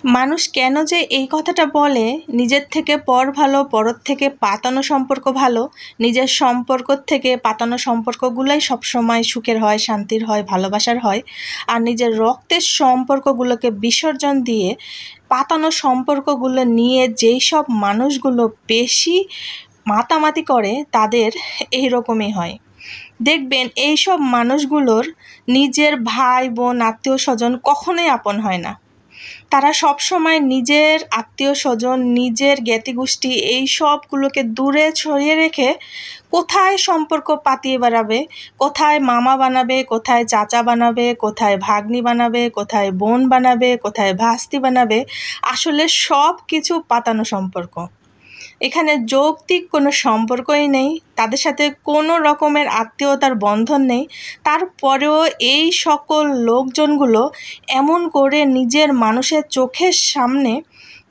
মানুষ কেন যে এই কথাটা বলে, নিজের থেকে পর ভালো, পরর থেকে পাতানো সম্পর্ক ভালো, নিজের সম্পর্ক থেকে পাতানো সম্পর্কগুলোই সবসময় সুখের হয়, শান্তির হয়, ভালোবাসার হয়। আর নিজের রক্তের সম্পর্কগুলোকে বিসর্জন দিয়ে পাতানো সম্পর্কগুলো নিয়ে যেই সব মানুষগুলো বেশি মাতামাতি করে, তাদের এই রকমই হয়। দেখবেন এইসব মানুষগুলোর নিজের ভাই বোন আত্মীয় স্বজন কখনোই আপন হয় না। তারা সবসময় নিজের আত্মীয় স্বজন, নিজের জ্ঞাতিগোষ্ঠী এই সবগুলোকে দূরে সরিয়ে রেখে কোথায় সম্পর্ক পাতিয়ে বেড়াবে, কোথায় মামা বানাবে, কোথায় চাচা বানাবে, কোথায় ভাগ্নি বানাবে, কোথায় বোন বানাবে, কোথায় ভাস্তি বানাবে। আসলে সব কিছু পাতানো সম্পর্ক। এখানে যৌক্তিক কোনো সম্পর্কই নেই, তাদের সাথে কোনো রকমের আত্মীয়তার বন্ধন নেই। তারপরেও এই সকল লোকজনগুলো এমন করে নিজের মানুষের চোখের সামনে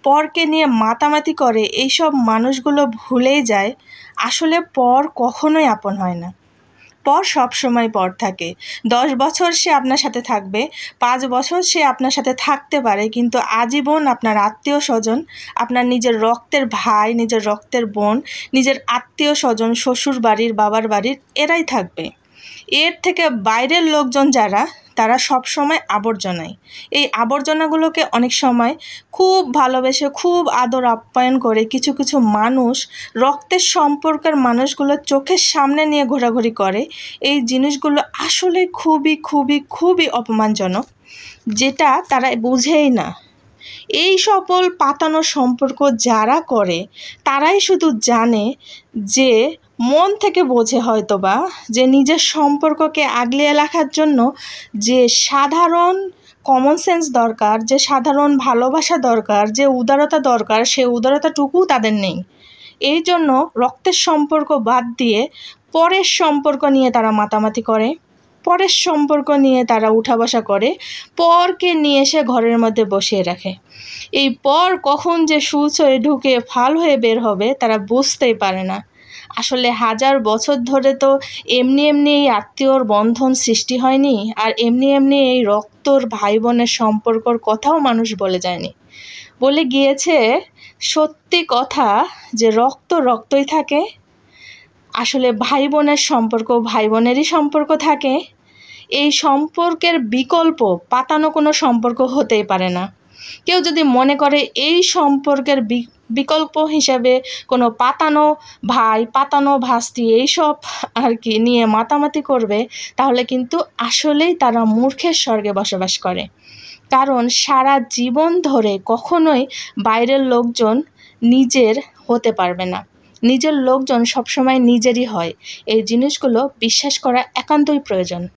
পরকে নিয়ে মাতামাতি করে, এইসব মানুষগুলো ভুলেই যায় আসলে পর কখনোই আপন হয় না। পর সব সময় পর থাকে। 10 বছর সে আপনার সাথে থাকবে, 5 বছর সে আপনার সাথে থাকতে পারে, কিন্তু আজীবন আপনার আত্মীয় স্বজন, আপনার নিজের রক্তের ভাই, নিজের রক্তের বোন, নিজের আত্মীয় স্বজন, শ্বশুর বাড়ির, বাবার বাড়ির, এরাই থাকবে। এর থেকে বাইরের লোকজন যারা, তারা সব সময় আবর্জনায়। এই আবর্জনাগুলোকে অনেক সময় খুব ভালোবেসে, খুব আদর আপ্যায়ন করে কিছু কিছু মানুষ রক্তের সম্পর্কের মানুষগুলো চোখের সামনে নিয়ে ঘোরাঘুরি করে। এই জিনিসগুলো আসলে খুবই খুবই খুবই অপমানজনক, যেটা তারা বুঝেই না। এই সকল পাতানো সম্পর্ক যারা করে, তারাই শুধু জানে যে, মন থেকে বোঝে হয়তোবা যে নিজের সম্পর্ককে আগলিয়ে রাখার জন্য যে সাধারণ কমন সেন্স দরকার, যে সাধারণ ভালোবাসা দরকার, যে উদারতা দরকার, সে উদারতাটুকুও তাদের নেই। এই জন্য রক্তের সম্পর্ক বাদ দিয়ে পরের সম্পর্ক নিয়ে তারা মাতামাতি করে, পরের সম্পর্ক নিয়ে তারা উঠা বসা করে, পরকে নিয়ে এসে ঘরের মধ্যে বসিয়ে রাখে। এই পর কখন যে সূচ হয়ে ঢুকে ফাল হয়ে বের হবে তারা বুঝতেই পারে না। আসলে হাজার বছর ধরে তো এমনি এমনি এই আত্মীয়র বন্ধন সৃষ্টি হয়নি, আর এমনি এমনি এই রক্তর ভাই বোনের সম্পর্কর কথাও মানুষ বলে যায়নি। বলে গিয়েছে সত্যি কথা, যে রক্ত রক্তই থাকে। আসলে ভাই বোনের সম্পর্ক ভাই বোনেরই সম্পর্ক থাকে। এই সম্পর্কের বিকল্প পাতানো কোনো সম্পর্ক হতেই পারে না। কেউ যদি মনে করে এই সম্পর্কের বিকল্প হিসেবে কোনো পাতানো ভাই, পাতানো ভাস্তি এইসব আর কি নিয়ে মাতামাতি করবে, তাহলে কিন্তু আসলেই তারা মূর্খের স্বর্গে বসবাস করে। কারণ সারা জীবন ধরে কখনোই বাইরের লোকজন নিজের হতে পারবে না। নিজের লোকজন সবসময় নিজেরই হয়। এই জিনিসগুলো বিশ্বাস করা একান্তই প্রয়োজন।